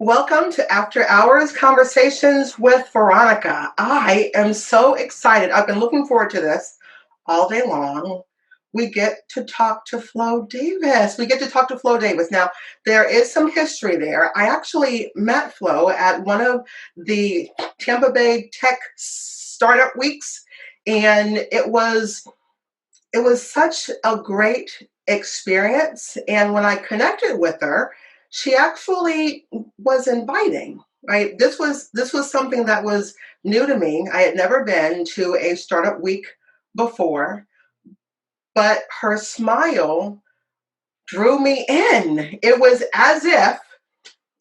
Welcome to After Hours Conversations with Veronica. I am so excited. I've been looking forward to this all day long. We get to talk to Flo Davis. We get to talk to Flo Davis. Now, there is some history there. I actually met Flo at one of the Tampa Bay Tech Startup Weeks, and it was such a great experience. And when I connected with her, she actually was inviting, right? This was something that was new to me. I had never been to a startup week before, but her smile drew me in. It was as if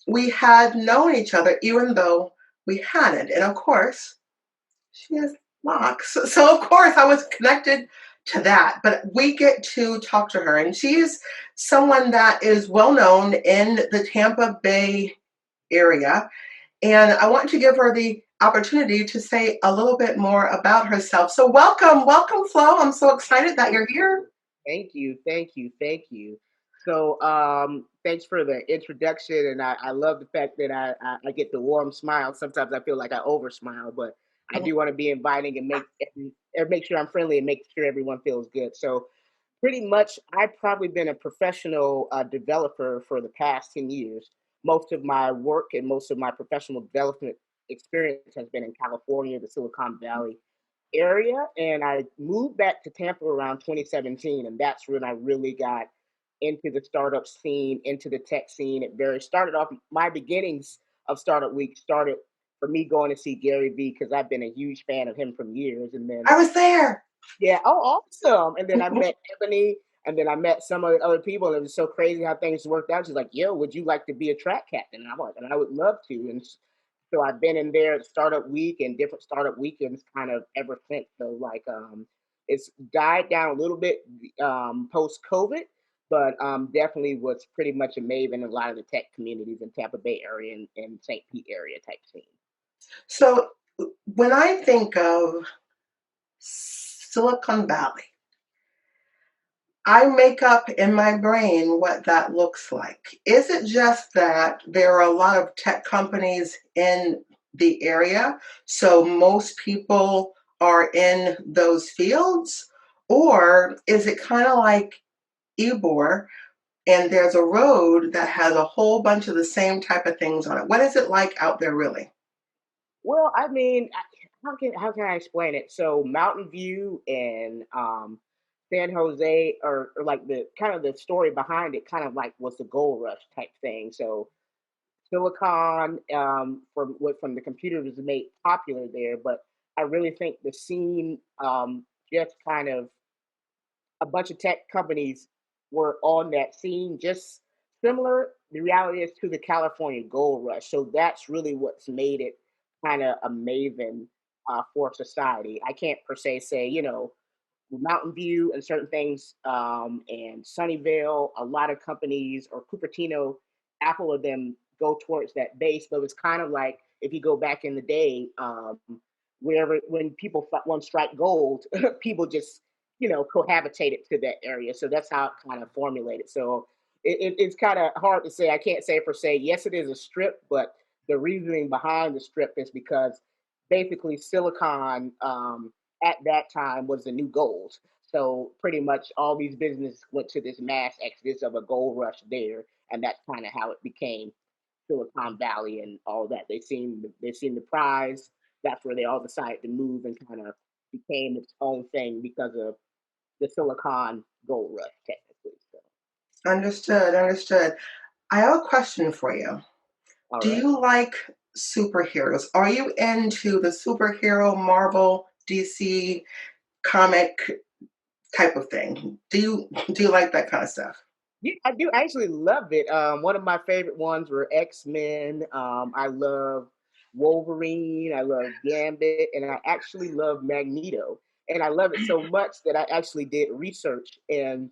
we had known each other, even though we hadn't. And of course, she has locks. So of course I was connected to that. But we get to talk to her, and she's someone that is well known in the Tampa Bay area. And I want to give her the opportunity to say a little bit more about herself. So welcome, Flo. I'm so excited that you're here. Thank you. So, thanks for the introduction, and I love the fact that I get the warm smile. Sometimes I feel like I over smile, but I do want to be inviting and make sure I'm friendly and make sure everyone feels good. So, pretty much, I've probably been a professional developer for the past 10 years. Most of my work and most of my professional development experience has been in California, the Silicon Valley area, and I moved back to Tampa around 2017, and that's when I really got into the startup scene, into the tech scene. It very started off my beginnings of Startup Week started for me going to see Gary Vee because I've been a huge fan of him from years, and then I was there. yeah, oh awesome, and then I met Ebony. And then I met some of the other people, and it was so crazy how things worked out. She's like, "Yo, would you like to be a track captain?" And I'm like, "And I would love to." And so I've been in there at Startup Week and different Startup Weekends kind of ever since. So like it's died down a little bit post COVID, but definitely was pretty much a maven in a lot of the tech communities in Tampa Bay area and St. Pete area type scene. So when I think of Silicon Valley, I make up in my brain what that looks like. Is it just that there are a lot of tech companies in the area, so most people are in those fields? Or is it kind of like Ybor, and there's a road that has a whole bunch of the same type of things on it? What is it like out there, really? Well, I mean, how can I explain it? So Mountain View and San Jose are like the kind of the story behind it, kind of like was the gold rush type thing. So Silicon from the computers was made popular there, but I really think the scene just kind of a bunch of tech companies were on that scene, just similar. The reality is to the California gold rush. So that's really what's made it kind of a maven for society. I can't per se say, Mountain View and certain things, and Sunnyvale, a lot of companies, or Cupertino, Apple of them go towards that base. But it's kind of like if you go back in the day, wherever when people want strike gold, people just cohabitated to that area. So that's how it kind of formulated. So it's kind of hard to say. I can't say per se. Yes, it is a strip, but the reasoning behind the strip is because basically Silicon at that time was the new gold. So pretty much all these businesses went to this mass exodus of a gold rush there, and that's kind of how it became Silicon Valley and all that. They seen the prize. That's where they all decided to move and kind of became its own thing because of the Silicon Gold Rush, technically. So, Understood. I have a question for you. all Do right. you like superheroes? Are you into the superhero Marvel, DC comic type of thing? Do you like that kind of stuff? Yeah, I do actually love it. One of my favorite ones were X-Men. I love Wolverine. I love Gambit, and I actually love Magneto. And I love it so much that I actually did research, and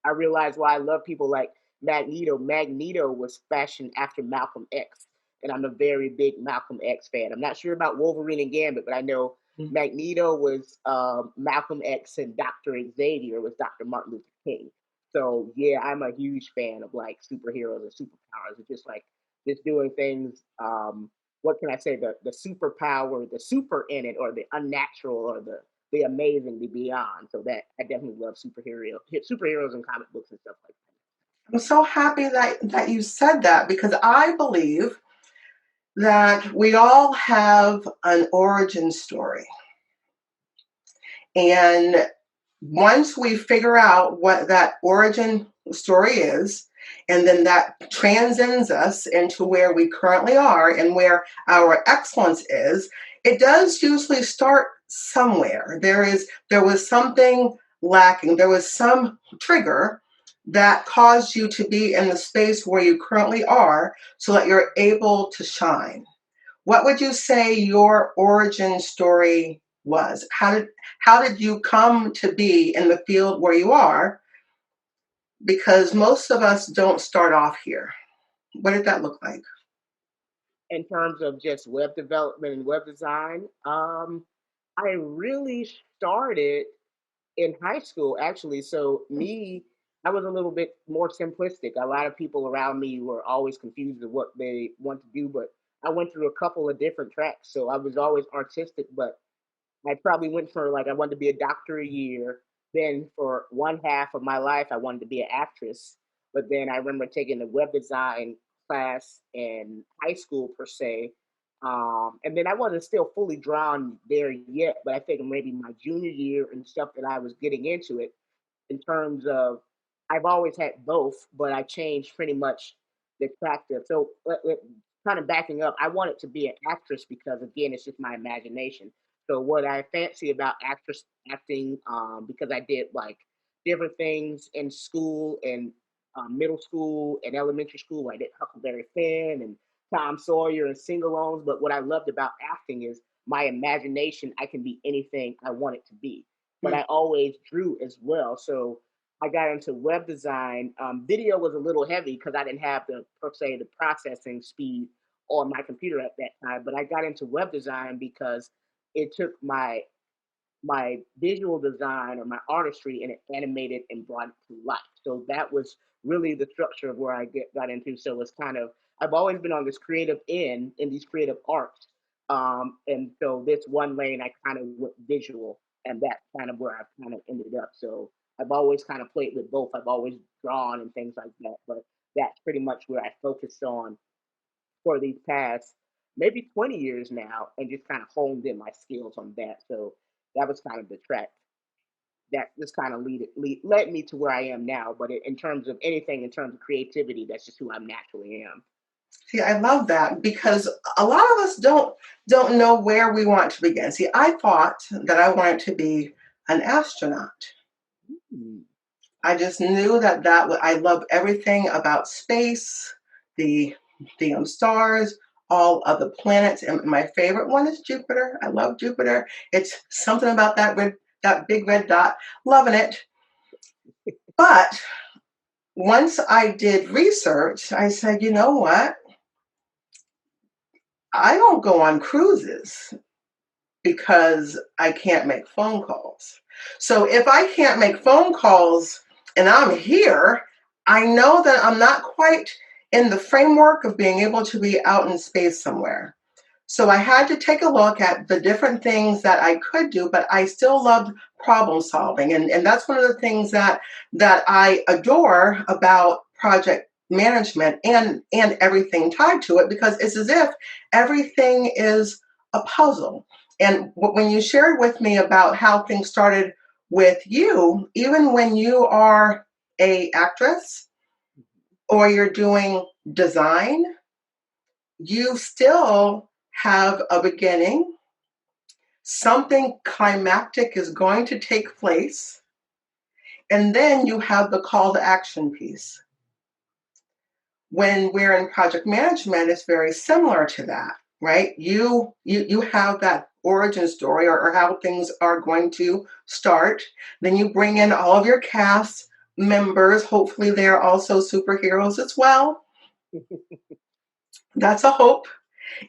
I realized why I love people like Magneto. Magneto was fashioned after Malcolm X, and I'm a very big Malcolm X fan. I'm not sure about Wolverine and Gambit, but I know Magneto was Malcolm X, and Dr. Xavier was Dr. Martin Luther King. So yeah, I'm a huge fan of like superheroes and superpowers. It's just like just doing things. What can I say? The superpower, the super in it, or the unnatural, or the amazing, the beyond. So that I definitely love superheroes and comic books and stuff like I'm so happy that you said that because I believe that we all have an origin story. And once we figure out what that origin story is, and then that transcends us into where we currently are and where our excellence is, it does usually start somewhere. There was something lacking. There was some trigger that caused you to be in the space where you currently are so that you're able to shine. What would you say your origin story was? How did you come to be in the field where you are? Because most of us don't start off here. What did that look like? that. In terms of just web development and web design, I really started in high school actually. So me, I was a little bit more simplistic. A lot of people around me were always confused of what they want to do, but I went through a couple of different tracks. So I was always artistic, but I probably went for like I wanted to be a doctor a year. Then for one half of my life, I wanted to be an actress. But then I remember taking a web design class in high school per se. And then I wasn't still fully drawn there yet, but I think maybe my junior year and stuff that I was getting into it in terms of I've always had both, but I changed pretty much the practice. So kind of backing up, I wanted to be an actress because again, it's just my imagination. So what I fancy about acting, because I did like different things in school and middle school and elementary school. I did Huckleberry Finn and Tom Sawyer and sing-alongs. But what I loved about acting is my imagination. I can be anything I want it to be, but I always drew as well. So I got into web design. Video was a little heavy because I didn't have the per se the processing speed on my computer at that time. But I got into web design because it took my visual design or my artistry and it animated and brought it to life. So that was really the structure of where got into. So it's kind of I've always been on this creative end in these creative arts. And so this one lane I kind of went visual and that's kind of where I've kind of ended up. So I've always kind of played with both. I've always drawn and things like that, but that's pretty much where I focused on for these past maybe 20 years now and just kind of honed in my skills on that. So that was kind of the track that just kind of led me to where I am now. But in terms of anything, in terms of creativity, that's just who I naturally am. See, I love that because a lot of us don't know where we want to begin. See, I thought that I wanted to be an astronaut. Mm. I just knew I love everything about space, the stars, all of the planets, and my favorite one is Jupiter. I love Jupiter. It's something about that big red dot. Loving it. But once I did research, I said, you know what? I don't go on cruises because I can't make phone calls. So if I can't make phone calls and I'm here, I know that I'm not quite in the framework of being able to be out in space somewhere. So I had to take a look at the different things that I could do, but I still loved problem solving. And that's one of the things that I adore about project management and everything tied to it, because it's as if everything is a puzzle. And when you shared with me about how things started with you, even when you are a actress or you're doing design, you still have a beginning. Something climactic is going to take place. And then you have the call to action piece. When we're in project management, it's very similar to that, right? You have that origin story or how things are going to start. Then you bring in all of your cast members. Hopefully they're also superheroes as well. That's a hope.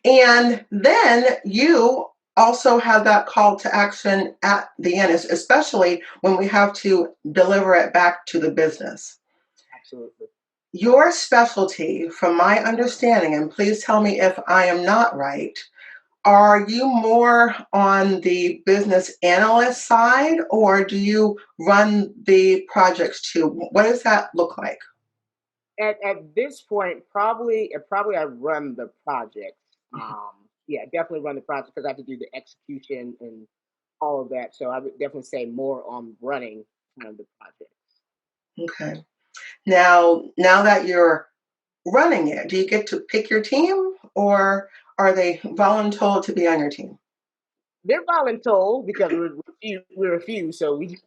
And then you also have that call to action at the end, especially when we have to deliver it back to the business. Absolutely. Your specialty, from my understanding, and please tell me if I am not right, are you more on the business analyst side or do you run the projects too? What does that look like? At this point, probably I run the project. Yeah, definitely run the project because I have to do the execution and all of that. So I would definitely say more on running kind of the project. Okay. Now that you're running it, do you get to pick your team or are they voluntold to be on your team? They're voluntold because we're a few, so we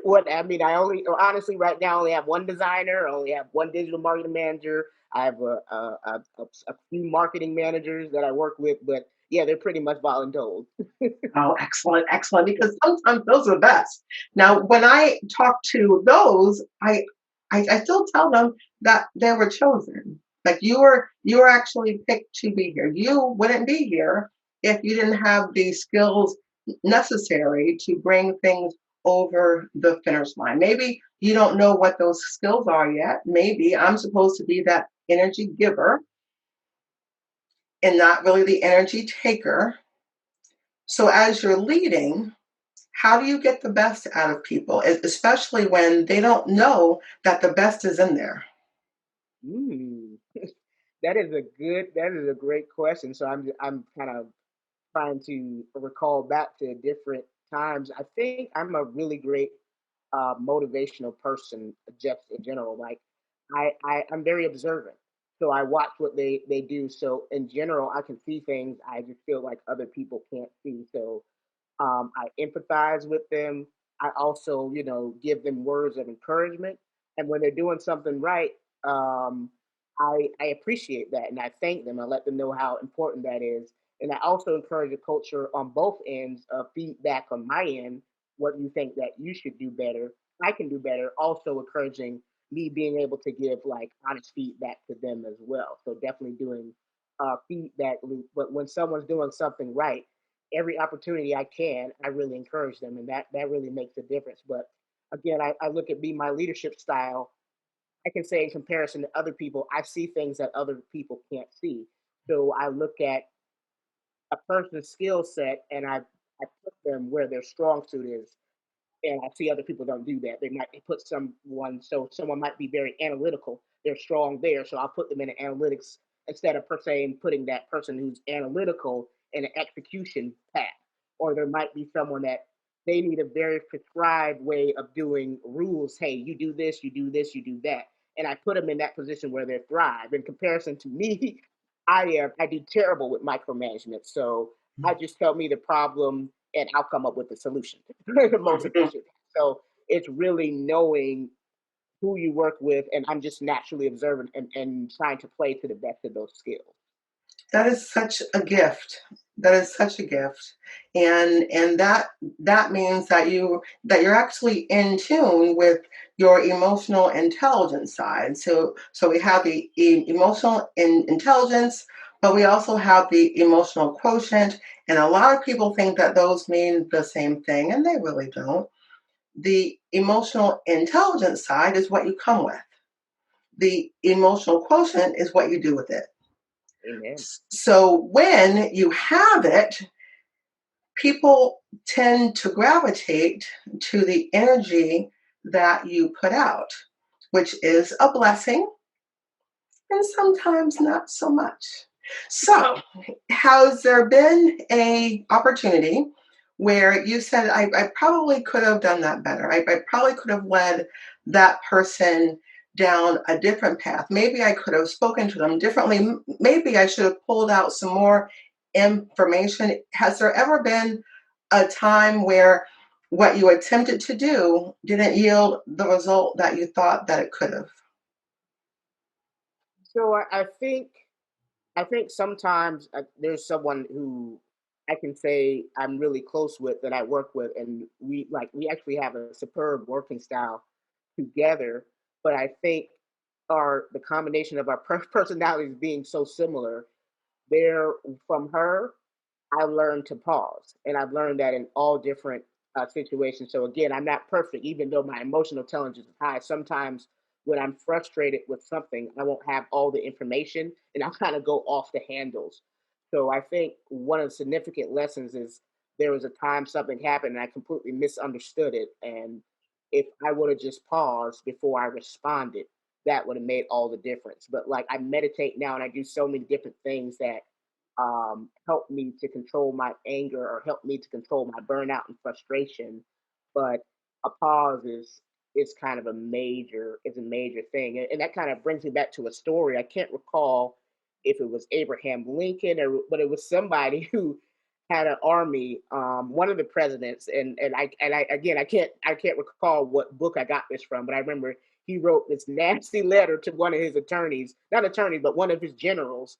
what I mean, I only honestly right now I only have one designer, I only have one digital marketing manager. I have a few marketing managers that I work with, but yeah, they're pretty much voluntold. Oh, excellent, excellent. Because sometimes those are the best. Now, when I talk to those, I still tell them that they were chosen. Like you were actually picked to be here. You wouldn't be here if you didn't have the skills necessary to bring things over the finish line. Maybe you don't know what those skills are yet. Maybe I'm supposed to be that energy giver and not really the energy taker. So as you're leading, how do you get the best out of people, especially when they don't know that the best is in there? Mm, that is a great question. So I'm kind of trying to recall back to different times. I think I'm a really great motivational person just in general. Like I'm very observant. So I watch what they do. So in general, I can see things I just feel like other people can't see. So I empathize with them. I also, give them words of encouragement. And when they're doing something right, um, I appreciate that and I thank them. I let them know how important that is. And I also encourage a culture on both ends of feedback on my end, what you think that you should do better, I can do better. Also encouraging me being able to give like honest feedback to them as well. So definitely doing feedback loop. But when someone's doing something right, every opportunity I can, I really encourage them, and that really makes a difference. But again, I look at my leadership style. I can say in comparison to other people, I see things that other people can't see. So I look at a person's skill set and I put them where their strong suit is, and I see other people don't do that. They might put someone, so someone might be very analytical. They're strong there, so I'll put them in an analytics instead of per se putting that person who's analytical in an execution path. Or there might be someone that they need a very prescribed way of doing rules. Hey, you do this, you do this, you do that, and I put them in that position where they thrive. In comparison to me, I do terrible with micromanagement. So I just tell me the problem and I'll come up with the solution the most efficient. So it's really knowing who you work with, and I'm just naturally observant and trying to play to the best of those skills. That is such a gift. That is such a gift. And that means that you're actually in tune with your emotional intelligence side. So we have the emotional intelligence, but we also have the emotional quotient. And a lot of people think that those mean the same thing, and they really don't. The emotional intelligence side is what you come with. The emotional quotient is what you do with it. Amen. So when you have it, people tend to gravitate to the energy that you put out, which is a blessing and sometimes not so much. So, has there been a opportunity where you said, I probably could have done that better. I probably could have led that person down a different path. Maybe I could have spoken to them differently. Maybe I should have pulled out some more information. Has there ever been a time where what you attempted to do didn't yield the result that you thought that it could have? So I think sometimes there's someone who I can say I'm really close with that I work with, and we actually have a superb working style together. But I think our the combination of our personalities being so similar, there from her I learned to pause, and I've learned that in all different situations. So again, I'm not perfect, even though my emotional intelligence is high. Sometimes when I'm frustrated with something, I won't have all the information and I'll kind of go off the handles. So I think one of the significant lessons is there was a time something happened and I completely misunderstood it. And if I would have just paused before I responded, that would have made all the difference. But like I meditate now and I do so many different things that help me to control my anger or help me to control my burnout and frustration. But a pause is kind of a major thing, and that kind of brings me back to a story. I can't recall if it was Abraham Lincoln or but it was somebody who had an army, one of the presidents, and I again I can't recall what book I got this from, but I remember he wrote this nasty letter to one of his attorneys, not attorney, but one of his generals,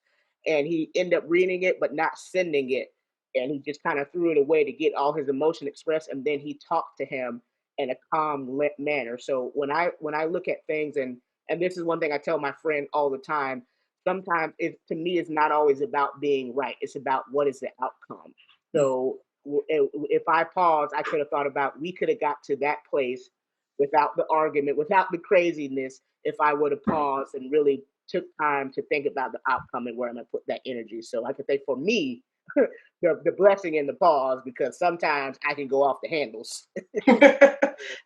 and he ended up reading it but not sending it, and he just kind of threw it away to get all his emotion expressed, and then he talked to him in a calm manner. So when I look at things, and this is one thing I tell my friend all the time, sometimes it to me it's not always about being right, it's about what is the outcome. So if I pause, I could have thought about we could have got to that place without the argument, without the craziness, if I would have paused and really took time to think about the outcome and where I'm gonna put that energy. So I could say for me, the blessing in the pause, because sometimes I can go off the handles.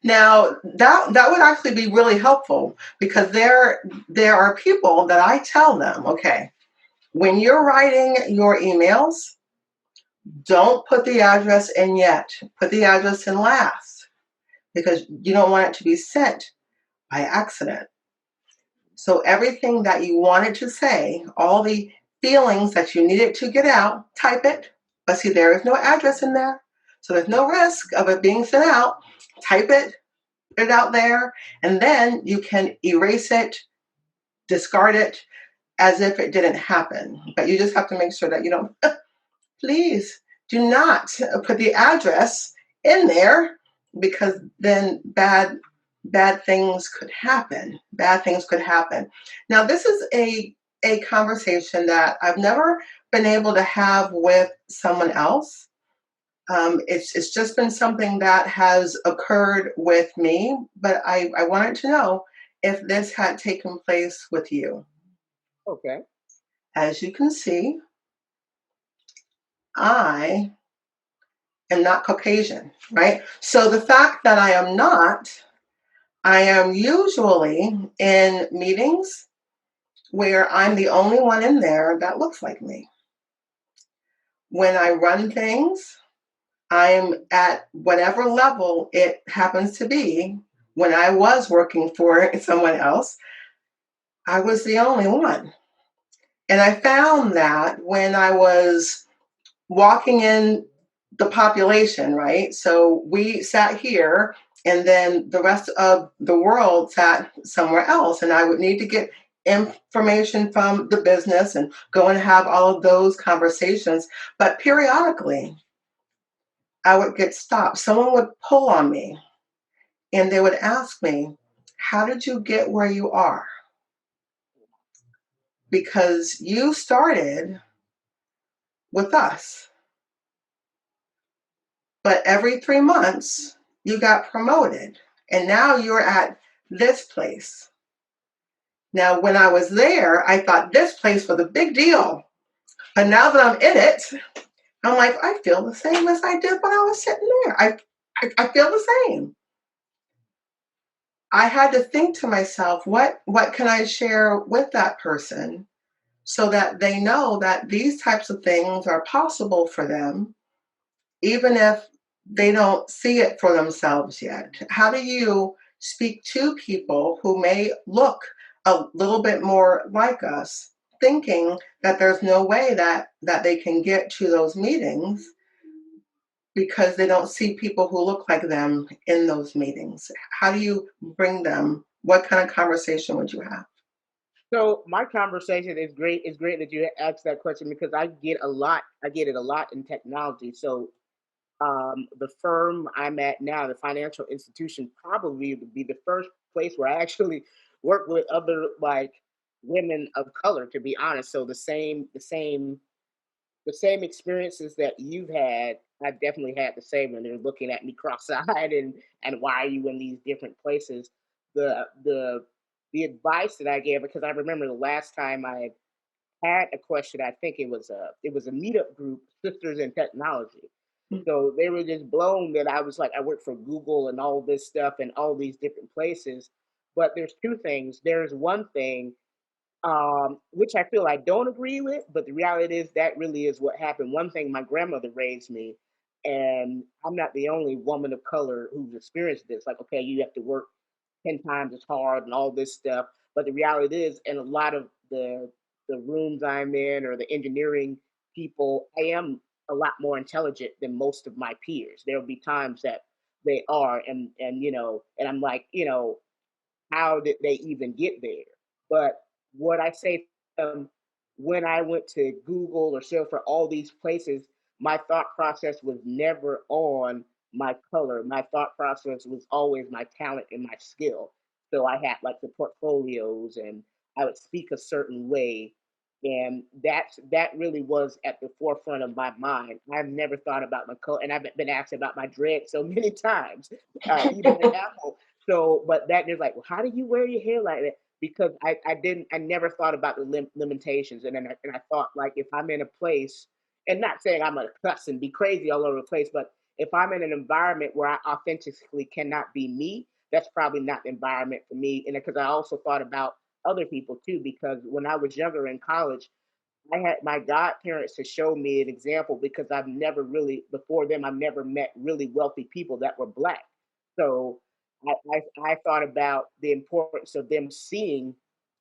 Now that would actually be really helpful because there are people that I tell them, okay, when you're writing your emails, don't put the address in yet. Put the address in last because you don't want it to be sent by accident. So everything that you wanted to say, all the feelings that you needed to get out, type it. But see, there is no address in there. So there's no risk of it being sent out. Type it, put it out there, and then you can erase it, discard it as if it didn't happen. But you just have to make sure that you don't, please do not put the address in there because then bad things could happen. Bad things could happen. Now, this is a conversation that I've never been able to have with someone else. It's just been something that has occurred with me, but I wanted to know if this had taken place with you. Okay. As you can see, I am not Caucasian, right? So the fact that I am not, I am usually in meetings where I'm the only one in there that looks like me. When I run things, I'm at whatever level it happens to be. When I was working for someone else, I was the only one. And I found that when I was walking in the population, right? So we sat here, and then the rest of the world sat somewhere else. And I would need to get information from the business and go and have all of those conversations. But periodically, I would get stopped. Someone would pull on me and they would ask me, how did you get where you are? Because you started with us, but every 3 months you got promoted and now you're at this place. Now, when I was there, I thought this place was a big deal. But now that I'm in it, I'm like, I feel the same as I did when I was sitting there. I feel the same. I had to think to myself, what can I share with that person so that they know that these types of things are possible for them, even if they don't see it for themselves yet? How do you speak to people who may look a little bit more like us, thinking that there's no way that they can get to those meetings because they don't see people who look like them in those meetings? How do you bring them? What kind of conversation would you have? So my conversation is great. It's great that you asked that question because I get a lot. I get it a lot in technology. So the firm I'm at now, the financial institution, probably would be the first place where I actually work with other like women of color. To be honest, so the same experiences that you've had, I definitely had the same. When they're looking at me cross-eyed and why are you in these different places? The the advice that I gave, because I remember the last time I had a question, I think it was a meetup group, Sisters in Technology. So they were just blown that I was like, I work for Google and all this stuff and all these different places. But there's two things. There's one thing which I feel I don't agree with, but the reality is that really is what happened. One thing, my grandmother raised me, and I'm not the only woman of color who's experienced this. Like, okay, you have to work 10 times as hard and all this stuff. But the reality is, in a lot of the rooms I'm in or the engineering people, I am a lot more intelligent than most of my peers. There'll be times that they are, and and I'm like, how did they even get there? But what I say to them, when I went to Google or search for all these places, my thought process was never on my color. My thought process was always my talent and my skill. So I had like the portfolios and I would speak a certain way. And that really was at the forefront of my mind. I've never thought about my color, and I've been asked about my dread so many times, even at Apple. So, but that is like, well, how do you wear your hair like that? Because I never thought about the limitations, and then I thought like if I'm in a place, and not saying I'm gonna cuss and be crazy all over the place, but if I'm in an environment where I authentically cannot be me, that's probably not the environment for me. And because I also thought about other people too, because when I was younger in college, I had my godparents to show me an example because I've never really before them I've never met really wealthy people that were black. So I thought about the importance of them seeing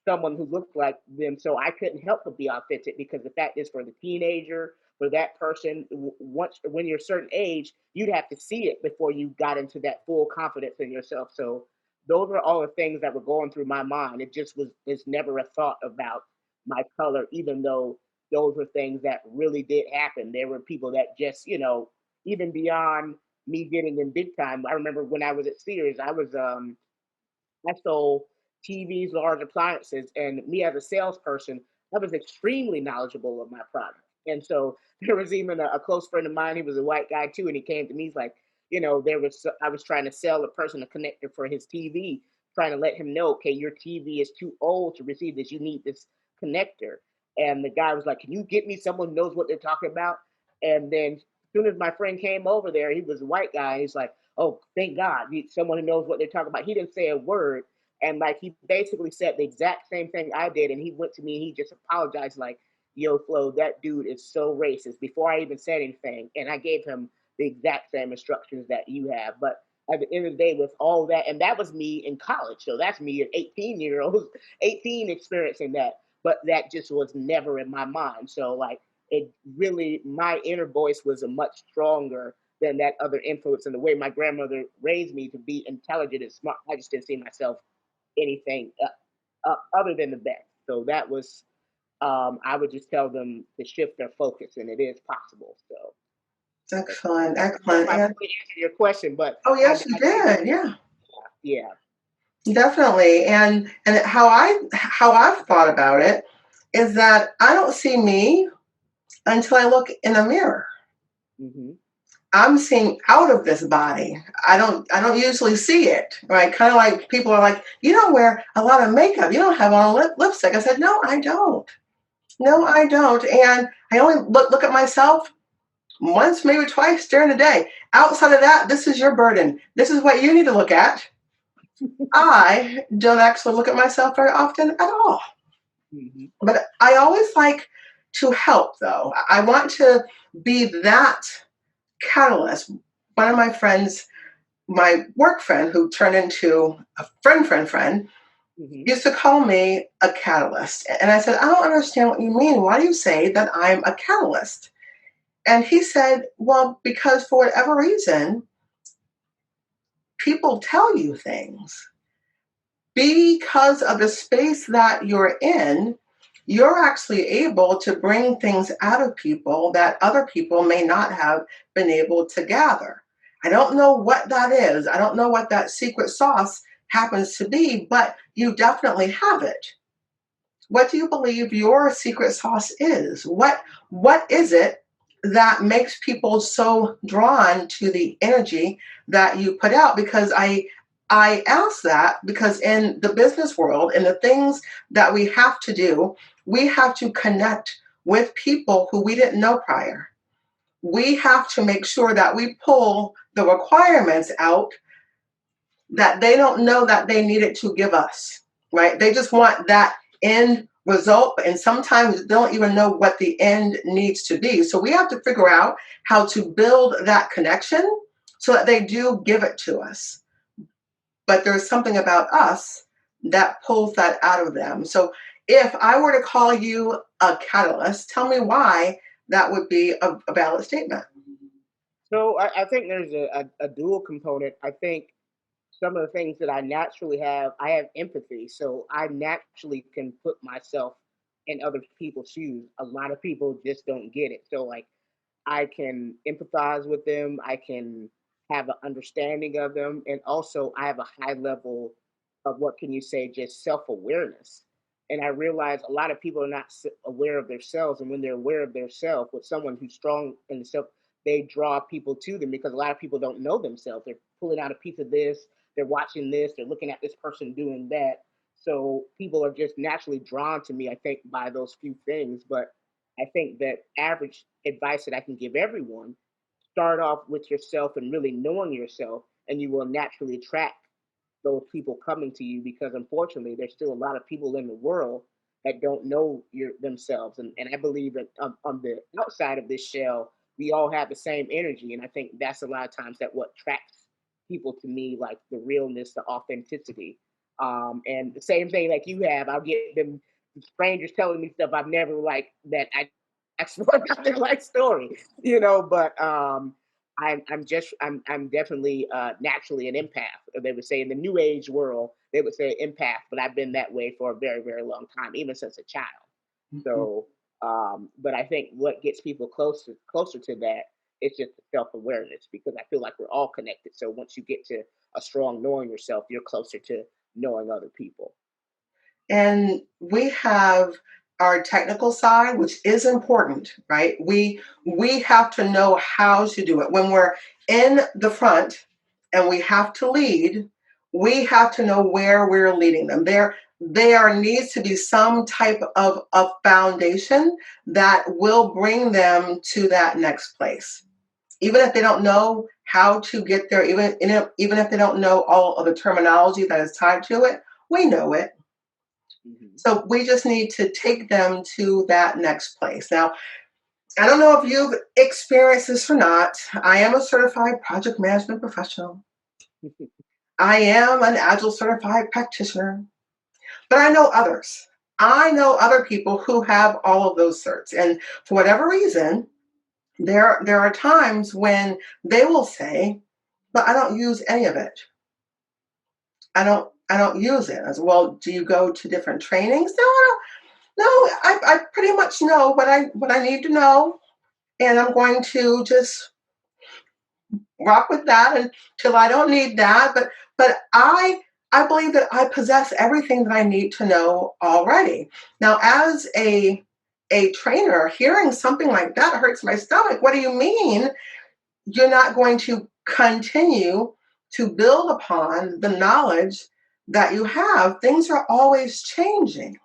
someone who looked like them. So I couldn't help but be authentic because the fact is for the teenager, for that person, once when you're a certain age, you'd have to see it before you got into that full confidence in yourself. So those are all the things that were going through my mind. It just was it's never a thought about my color, even though those were things that really did happen. There were people that just, even beyond me getting in big time. I remember when I was at Sears, I sold TVs, large appliances, and me as a salesperson, I was extremely knowledgeable of my product. And so there was even a close friend of mine. He was a white guy too, and he came to me. He's like, I was trying to sell a person a connector for his TV, trying to let him know, okay, your TV is too old to receive this. You need this connector. And the guy was like, can you get me someone who knows what they're talking about? And then as soon as my friend came over there, he was a white guy. He's like, oh, thank God, someone who knows what they're talking about. He didn't say a word, and like he basically said the exact same thing I did, and he went to me and he just apologized, like, "Yo, Flo, that dude is so racist." Before I even said anything, and I gave him the exact same instructions that you have. But at the end of the day, with all that, and that was me in college, so that's me at 18-year-old, 18 experiencing that. But that just was never in my mind. So like it really, my inner voice was a much stronger than that other influence. And the way my grandmother raised me to be intelligent and smart, I just didn't see myself anything other than the best. So that was, I would just tell them to shift their focus, and it is possible. So Excellent, I don't know if excellent. I And fully answered your question, but oh yes, you I gave you, did. Yeah, yeah. definitely. And how I've thought about it is that I don't see me until I look in a mirror. Mm-hmm. I'm seeing out of this body. I don't usually see it. Right? Kind of like people are like, you don't wear a lot of makeup. You don't have on lipstick. I said, no, I don't. No, I don't. And I only look at myself once, maybe twice during the day. Outside of that, this is your burden. This is what you need to look at. I don't actually look at myself very often at all. Mm-hmm. But I always like to help, though. I want to be that catalyst. One of my friends, my work friend, who turned into a friend, Mm-hmm. used to call me a catalyst. And I said, I don't understand what you mean. Why do you say that I'm a catalyst? And he said, well, because for whatever reason, people tell you things. Because of the space that you're in, you're actually able to bring things out of people that other people may not have been able to gather. I don't know what that is. I don't know what that secret sauce happens to be, but you definitely have it. What do you believe your secret sauce is? What is it that makes people so drawn to the energy that you put out? Because I ask that because in the business world, in the things that we have to do, we have to connect with people who we didn't know prior. We have to make sure that we pull the requirements out that they don't know that they needed to give us, right? They just want that end result, and sometimes they don't even know what the end needs to be. So we have to figure out how to build that connection so that they do give it to us. But there's something about us that pulls that out of them. So if I were to call you a catalyst, tell me why that would be a valid statement. So I think there's a dual component. I think some of the things that I naturally have, I have empathy. So I naturally can put myself in other people's shoes. A lot of people just don't get it. So like I can empathize with them. I can have an understanding of them, and also I have a high level of what can you say, just self awareness. And I realize a lot of people are not aware of themselves, and when they're aware of themselves, with someone who's strong in themselves, they draw people to them because a lot of people don't know themselves. They're pulling out a piece of this, they're watching this, they're looking at this person doing that. So people are just naturally drawn to me, I think, by those few things. But I think that average advice that I can give everyone, start off with yourself and really knowing yourself, and you will naturally attract those people coming to you because unfortunately, there's still a lot of people in the world that don't know themselves. And I believe that on the outside of this shell, we all have the same energy. And I think that's a lot of times that what attracts people to me, like the realness, the authenticity. And the same thing like you have, I'll get them strangers telling me stuff I've never like that I explore about their life story, you know. But I'm definitely naturally an empath. They would say in the new age world, they would say empath, but I've been that way for a very, very long time, even since a child. Mhm. So, but I think what gets people closer to that is just self awareness because I feel like we're all connected. So once you get to a strong knowing yourself, you're closer to knowing other people. And we have our technical side, which is important, right? We have to know how to do it. When we're in the front and we have to lead, we have to know where we're leading them. There needs to be some type of foundation that will bring them to that next place. Even if they don't know how to get there, even if they don't know all of the terminology that is tied to it, we know it. Hmm. So we just need to take them to that next place. Now, I don't know if you've experienced this or not. I am a certified project management professional. I am an Agile certified practitioner, but I know others. I know other people who have all of those certs. And for whatever reason, there are times when they will say, but I don't use any of it. I don't use it. As well, do you go to different trainings? No, no, I pretty much know what I need to know, and I'm going to just rock with that until I don't need that. But I believe that I possess everything that I need to know already. Now, as a trainer, hearing something like that hurts my stomach. What do you mean you're not going to continue to build upon the knowledge that you have? Things are always changing.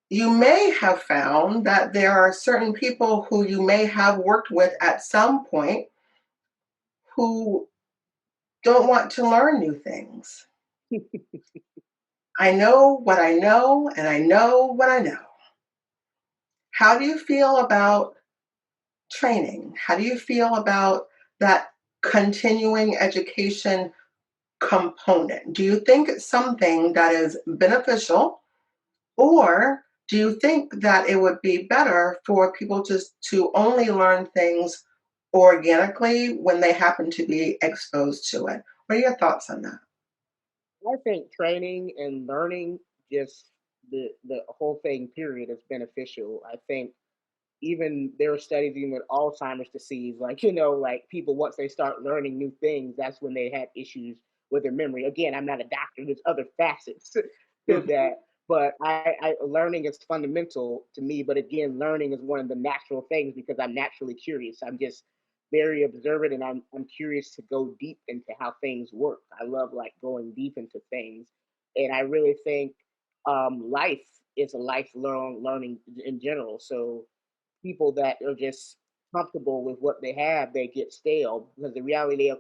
You may have found that there are certain people who you may have worked with at some point who don't want to learn new things. I know what I know, and I know what I know. How do you feel about training? How do you feel about that continuing education component? Do you think it's something that is beneficial, or do you think that it would be better for people to only learn things organically when they happen to be exposed to it? What are your thoughts on that? I think training and learning, just the whole thing period, is beneficial. I think even there are studies even with Alzheimer's disease, like like people once they start learning new things, that's when they had issues with their memory. Again, I'm not a doctor. There's other facets to Mhm. that, but I learning is fundamental to me. But again, learning is one of the natural things because I'm naturally curious. I'm just very observant, and I'm curious to go deep into how things work. I love like going deep into things, and I really think life is a lifelong learning in general. So people that are just comfortable with what they have, they get stale because the reality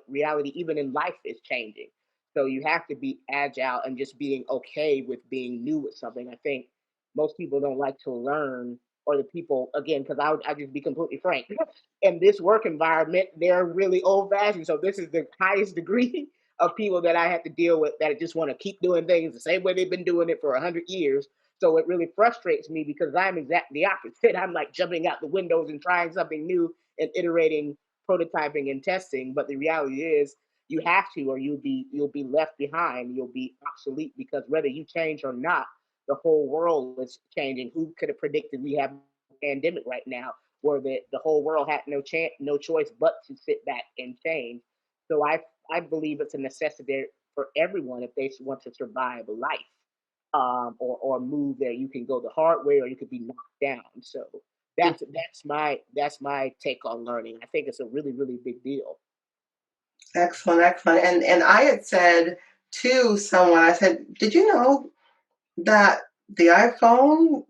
even in life is changing. So you have to be agile and just being okay with being new with something. I think most people don't like to learn, or the people again, because I just be completely frank. In this work environment, they're really old fashioned. So this is the highest degree of people that I have to deal with that just want to keep doing things the same way they've been doing it for 100 years. So it really frustrates me because I'm exactly the opposite. I'm like jumping out the windows and trying something new and iterating, prototyping, and testing. But the reality is, you have to, or you'll be left behind. You'll be obsolete because whether you change or not, the whole world is changing. Who could have predicted we have a pandemic right now, where the whole world had no choice but to sit back and change? So I believe it's a necessity for everyone if they want to survive life, or move there. You can go the hard way, or you could be knocked down. So that's my take on learning. I think it's a really really big deal. Excellent, excellent. And I had said to someone, I said, did you know that the iPhone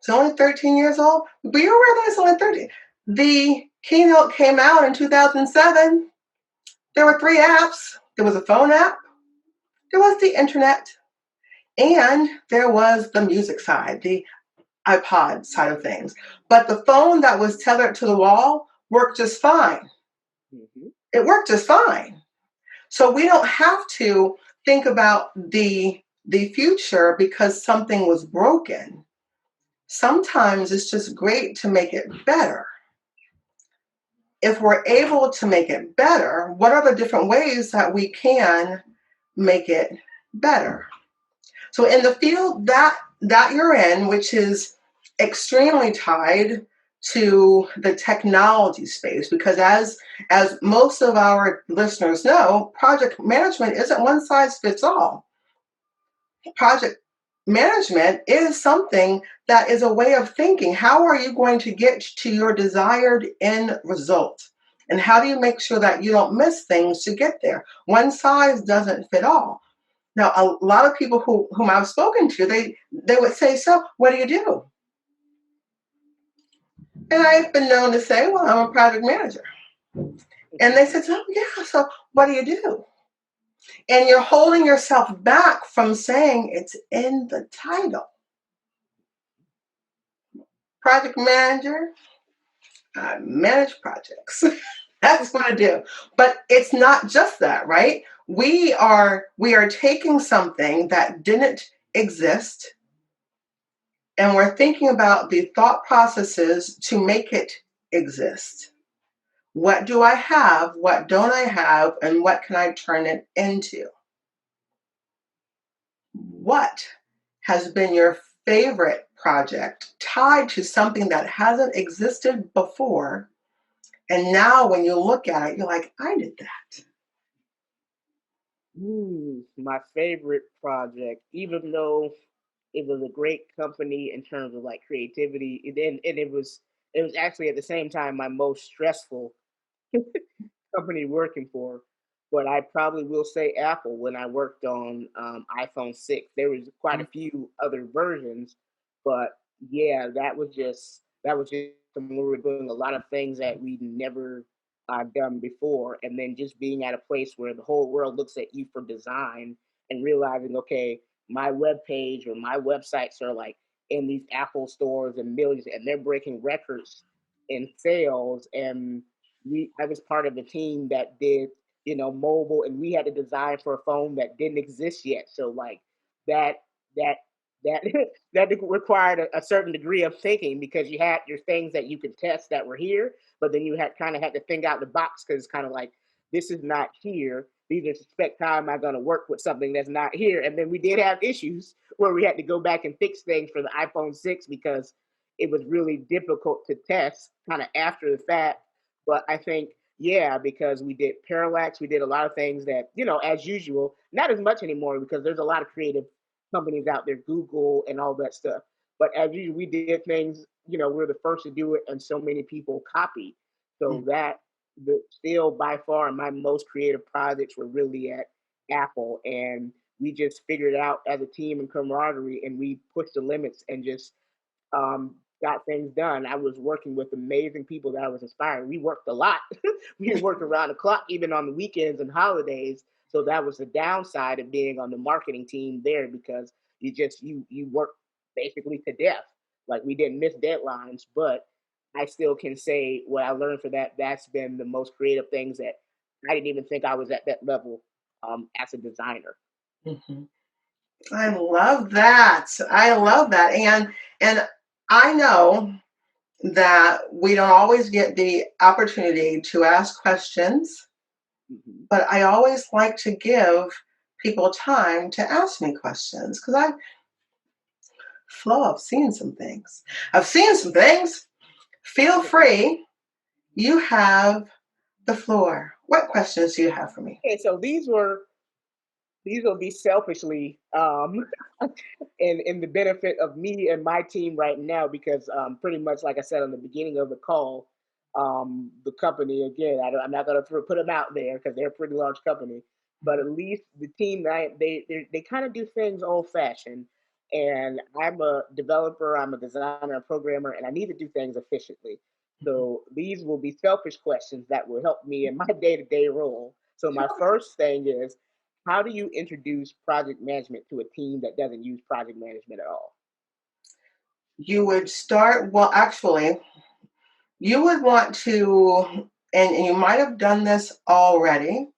is only 13 years old? But you're aware that it's only 13. The keynote came out in 2007. There were three apps. There was a phone app, there was the internet, and there was the music side, the iPod side of things. But the phone that was tethered to the wall worked just fine. Hmm. It worked just fine. So we don't have to think about the future because something was broken. Sometimes it's just great to make it better. If we're able to make it better, what are the different ways that we can make it better? So in the field that you're in, which is extremely tied to the technology space, because as most of our listeners know, project management isn't one size fits all. Project management is something that is a way of thinking. How are you going to get to your desired end result? And how do you make sure that you don't miss things to get there? One size doesn't fit all. Now, a lot of people whom I've spoken to, they would say, so what do you do? And I've been known to say, well, I'm a project manager. And they said, oh, yeah, so what do you do? And you're holding yourself back from saying it's in the title. Project manager, I manage projects. That's what I do. But it's not just that, right? We are taking something that didn't exist, and we're thinking about the thought processes to make it exist. What do I have? What don't I have? And what can I turn it into? What has been your favorite project tied to something that hasn't existed before? And now when you look at it, you're like, I did that. My favorite project, even though it was a great company in terms of like creativity, and it was actually at the same time my most stressful company working for. But I probably will say Apple when I worked on iPhone 6. There was quite a few other versions, but yeah, that was just when we were doing a lot of things that we'd never done before, and then just being at a place where the whole world looks at you for design and realizing, okay, my web page or my websites are like in these Apple stores and millions, and they're breaking records in sales, and I was part of the team that did mobile, and we had to design for a phone that didn't exist yet. So like that that that that required a certain degree of thinking because you had your things that you could test that were here, but then you had kind of had to think out the box because it's kind of like this is not here. These are suspect how am I going to work with something that's not here? And then we did have issues where we had to go back and fix things for the iPhone 6 because it was really difficult to test kind of after the fact. But I think, yeah, because we did parallax, we did a lot of things that, as usual, not as much anymore because there's a lot of creative companies out there, Google and all that stuff. But as usual, we did things, we're the first to do it, and so many people copied. So still by far my most creative projects were really at Apple, and we just figured it out as a team and camaraderie, and we pushed the limits and just got things done. I was working with amazing people that I was inspiring. We worked a lot. We worked around the clock, even on the weekends and holidays. So that was the downside of being on the marketing team there, because you work basically to death. Like, we didn't miss deadlines, but I still can say what I learned for that. That's been the most creative things that I didn't even think I was at that level as a designer. Mhm. I love that. I love that. And I know that we don't always get the opportunity to ask questions, Mhm. but I always like to give people time to ask me questions because I've seen some things. I've seen some things. Feel free. You have the floor. What questions do you have for me? Okay, so these will be selfishly in the benefit of me and my team right now, because pretty much like I said on the beginning of the call, the company again, I'm not going to put them out there because they're a pretty large company, but at least the team that they kind of do things old fashioned, and I'm a developer, I'm a designer, a programmer, and I need to do things efficiently. So these will be selfish questions that will help me in my day to day role. So my Sure. first thing is, how do you introduce project management to a team that doesn't use project management at all? You would start, well, actually, you would want to, and you might have done this already,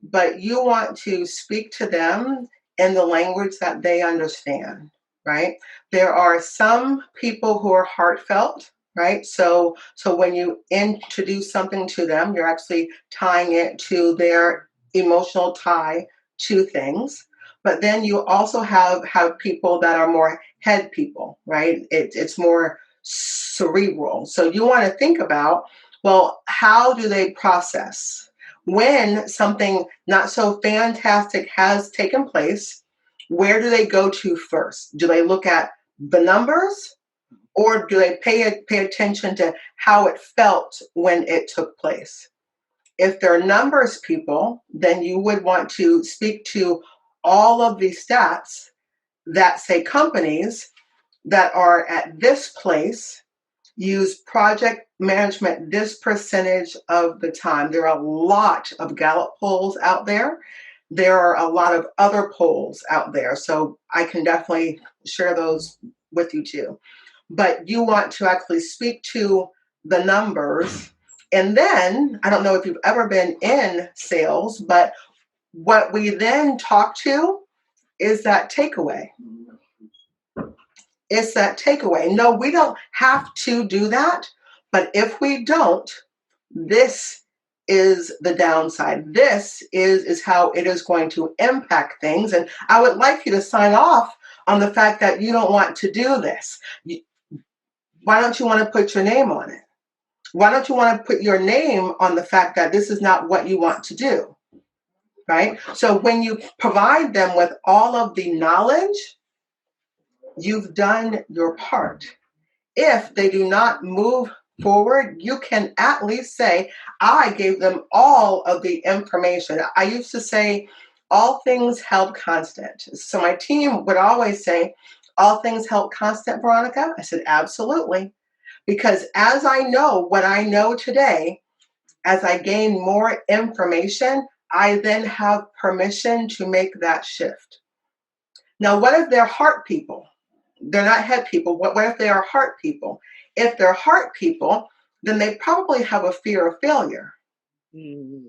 but you want to speak to them in the language that they understand, right? There are some people who are heartfelt, right? So when you introduce something to them, you're actually tying it to their emotional tie to things. But then you also have people that are more head people, right? It's more cerebral. So you want to think about, well, how do they process when something not so fantastic has taken place? Where do they go to first? Do they look at the numbers, or do they pay attention to how it felt when it took place? If they're numbers people, then you would want to speak to all of the stats that say companies that are at this place use project management this percentage of the time. There are a lot of Gallup polls out there. There are a lot of other polls out there. So I can definitely share those with you too. But you want to actually speak to the numbers. And then, I don't know if you've ever been in sales, but what we then talk to is that takeaway. It's that takeaway. No, we don't have to do that. But if we don't, this is the downside. This is how it is going to impact things. And I would like you to sign off on the fact that you don't want to do this. Why don't you want to put your name on it? Why don't you want to put your name on the fact that this is not what you want to do? Right? So when you provide them with all of the knowledge, you've done your part. If they do not move forward, you can at least say, I gave them all of the information. I used to say, all things held constant. So my team would always say, all things held constant, Veronica? I said, absolutely. Because as I know what I know today, as I gain more information, I then have permission to make that shift. Now, what if they're heart people? They're not head people. What if they are heart people? If they're heart people, then they probably have a fear of failure. Mm.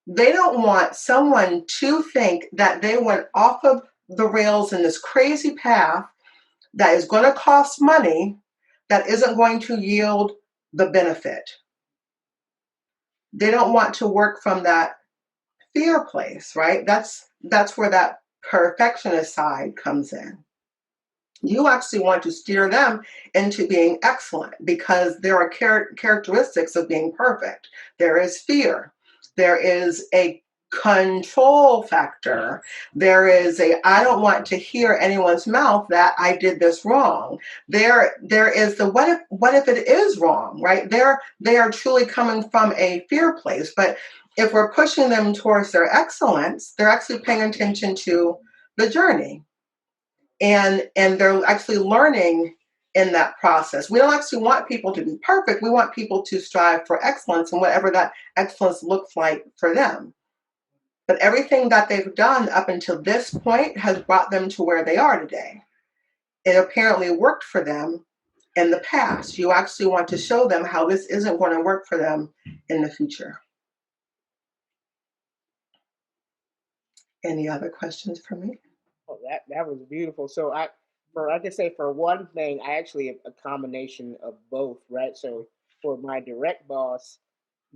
They don't want someone to think that they went off of the rails in this crazy path that is going to cost money, that isn't going to yield the benefit. They don't want to work from that fear place, right? That's where that perfectionist side comes in. You actually want to steer them into being excellent, because there are characteristics of being perfect. There is fear. There is a control factor. There is a, I don't want to hear anyone's mouth that I did this wrong. There is the, what if it is wrong, right? They are truly coming from a fear place. But if we're pushing them towards their excellence, they're actually paying attention to the journey. And they're actually learning in that process. We don't actually want people to be perfect. We want people to strive for excellence and whatever that excellence looks like for them. But everything that they've done up until this point has brought them to where they are today. It apparently worked for them in the past. You actually want to show them how this isn't going to work for them in the future. Any other questions for me? Oh, that was beautiful. So I can say for one thing, I actually have a combination of both, right? So for my direct boss,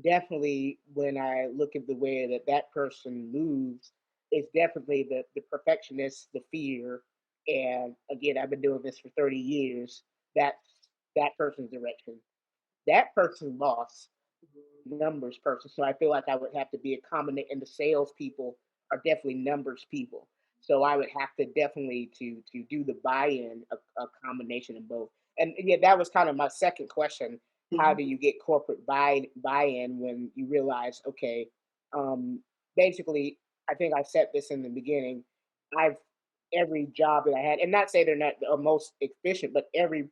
definitely when I look at the way that that person moves, it's definitely the perfectionist, the fear, and again, I've been doing this for 30 years. That's that person's direction. That person's boss, numbers person. So I feel like I would have to be a combination. And the salespeople are definitely numbers people. So I would have to definitely to do the buy-in, a combination of both. And yeah, that was kind of my second question. How Mhm. do you get corporate buy-in when you realize, okay, um, basically, I think I said this in the beginning. I've every job that I had, and not say they're not the most efficient, but every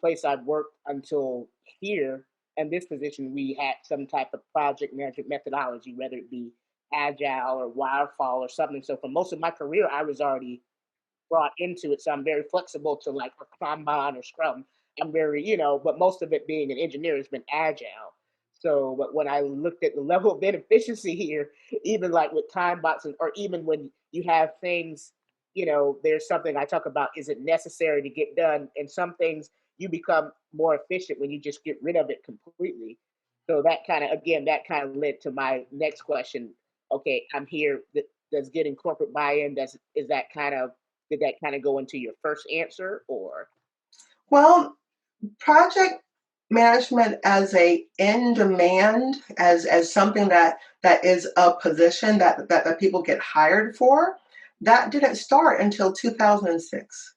place I've worked until here and this position, we had some type of project management methodology, whether it be agile or waterfall or something. So for most of my career, I was already brought into it. So I'm very flexible to like a Kanban or Scrum. I'm very, but most of it being an engineer has been agile. So, but when I looked at the level of inefficiency here, even like with time bots, or even when you have things, there's something I talk about, is it necessary to get done? And some things you become more efficient when you just get rid of it completely. So that kind of led to my next question. Okay, I'm here. Does getting corporate buy-in, is that kind of did that kind of go into your first answer or? Well, project management as a in demand, as something that is a position that people get hired for, that didn't start until 2006.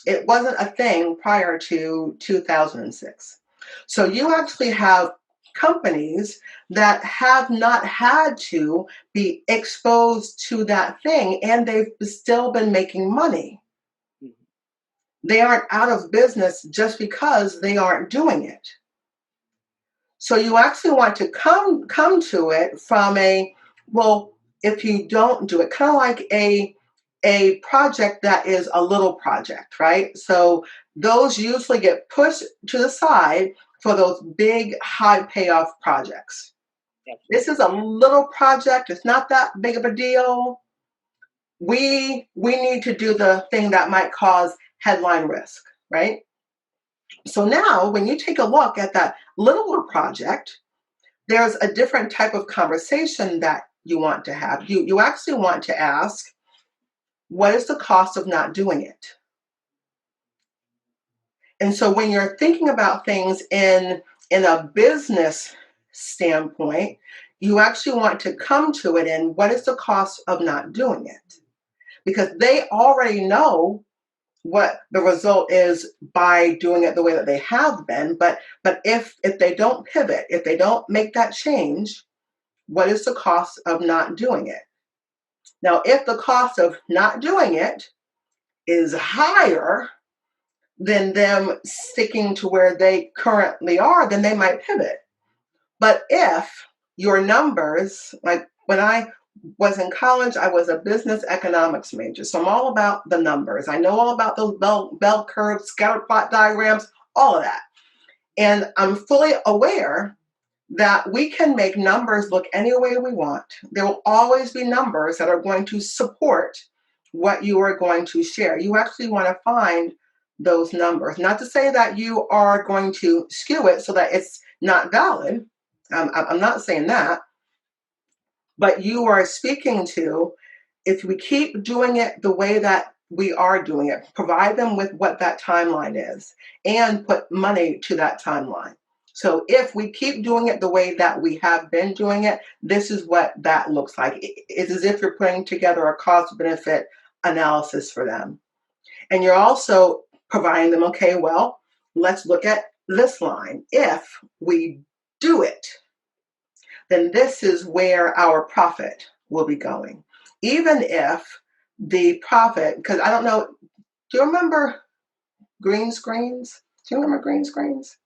It wasn't a thing prior to 2006. So you actually have companies that have not had to be exposed to that thing and they've still been making money. Mhm. They aren't out of business just because they aren't doing it. So you actually want to come to it from a, well, if you don't do it, kind of like a project that is a little project, right? So those usually get pushed to the side for those big high payoff projects. This is a little project, it's not that big of a deal. We need to do the thing that might cause headline risk, right? So now when you take a look at that littler project, there's a different type of conversation that you want to have. You actually want to ask, what is the cost of not doing it? And so when you're thinking about things in a business standpoint, you actually want to come to it in, what is the cost of not doing it? Because they already know what the result is by doing it the way that they have been. But if they don't pivot, if they don't make that change, what is the cost of not doing it? Now, if the cost of not doing it is higher than them sticking to where they currently are, then they might pivot. But if your numbers, like when I was in college, I was a business economics major. So I'm all about the numbers. I know all about those bell curves, scatter plot diagrams, all of that. And I'm fully aware that we can make numbers look any way we want. There will always be numbers that are going to support what you are going to share. You actually want to find those numbers. Not to say that you are going to skew it so that it's not valid. I'm not saying that. But you are speaking to, if we keep doing it the way that we are doing it, provide them with what that timeline is and put money to that timeline. So if we keep doing it the way that we have been doing it, this is what that looks like. It's as if you're putting together a cost benefit analysis for them. And you're also providing them, okay, well, let's look at this line. If we do it, then this is where our profit will be going. Even if the profit, because I don't know, do you remember green screens? Do you remember green screens?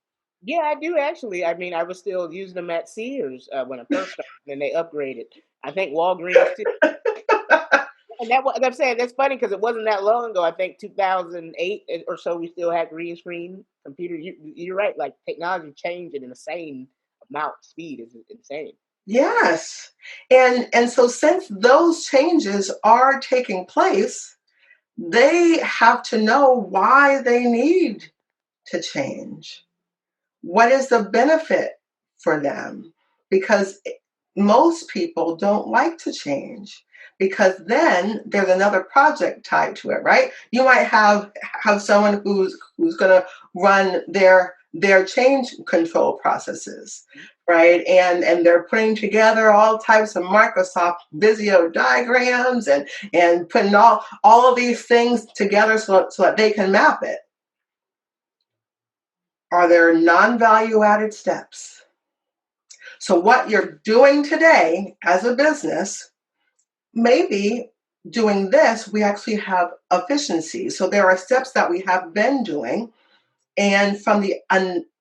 Yeah, I do actually. I mean, I was still using them at Sears when I first started, and they upgraded. I think Walgreens too. And that was, I'm saying that's funny because it wasn't that long ago. I think 2008 or so, we still had green screen computers. You're right. Like technology changed at an insane amount. Speed is insane. Yes. And so since those changes are taking place, they have to know why they need to change. What is the benefit for them? Because most people don't like to change because then there's another project tied to it, right? You might have someone who's going to run their change control processes, right? And they're putting together all types of Microsoft Visio diagrams and putting all of these things together so that they can map it. Are there non-value added steps? So what you're doing today as a business, maybe doing this, we actually have efficiency. So there are steps that we have been doing. And from the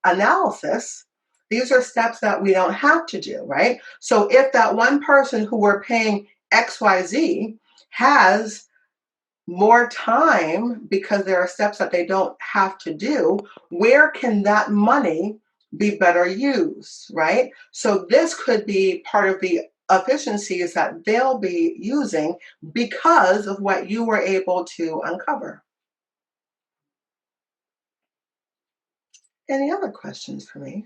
analysis, these are steps that we don't have to do, right? So if that one person who we're paying XYZ has more time because there are steps that they don't have to do, where can that money be better used, right? So this could be part of the efficiencies that they'll be using because of what you were able to uncover. Any other questions for me?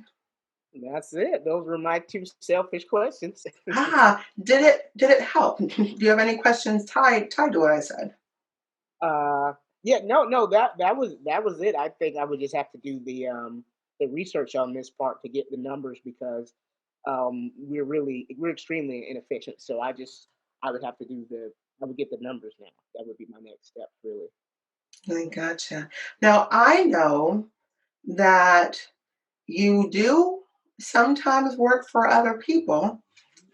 That's it. Those were my two selfish questions. Did it help? Do you have any questions tied to what I said? uh, yeah, no, that was it. I think I would just have to do the research on this part to get the numbers because we're extremely inefficient. So I would have to I would get the numbers now. That would be my next step, really. I gotcha. Now I know that you do sometimes work for other people,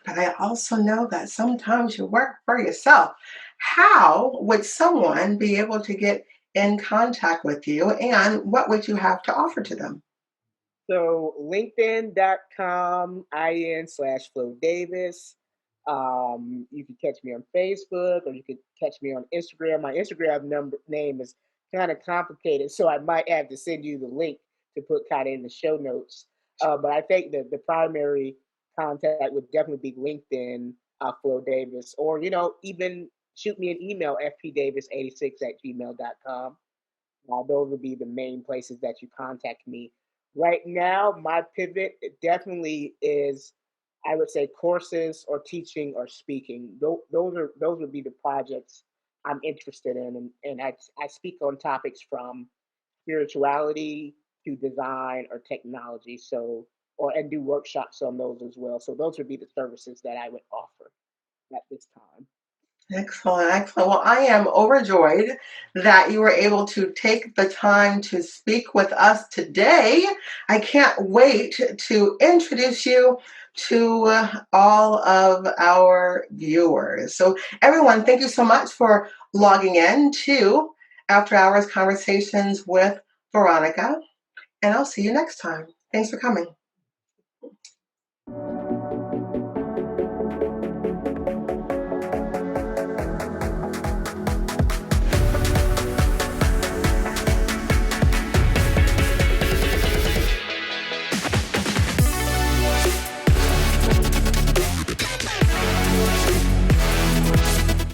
but I also know that sometimes you work for yourself. How would someone be able to get in contact with you and what would you have to offer to them? So LinkedIn.com IN/Flo Davis. You can catch me on Facebook or you can catch me on Instagram. My Instagram name is kind of complicated, so I might have to send you the link to put kind of in the show notes. But I think that the primary contact would definitely be LinkedIn, Flo Davis, or even shoot me an email, fpdavis86@gmail.com. Those would be the main places that you contact me. Right now, my pivot definitely is, I would say, courses or teaching or speaking. Those would be the projects I'm interested in, and I speak on topics from spirituality to design or technology. So, and do workshops on those as well. So those would be the services that I would offer at this time. Excellent, excellent. Well, I am overjoyed that you were able to take the time to speak with us today. I can't wait to introduce you to all of our viewers. So, everyone, thank you so much for logging in to After Hours Conversations with Veronica, and I'll see you next time. Thanks for coming.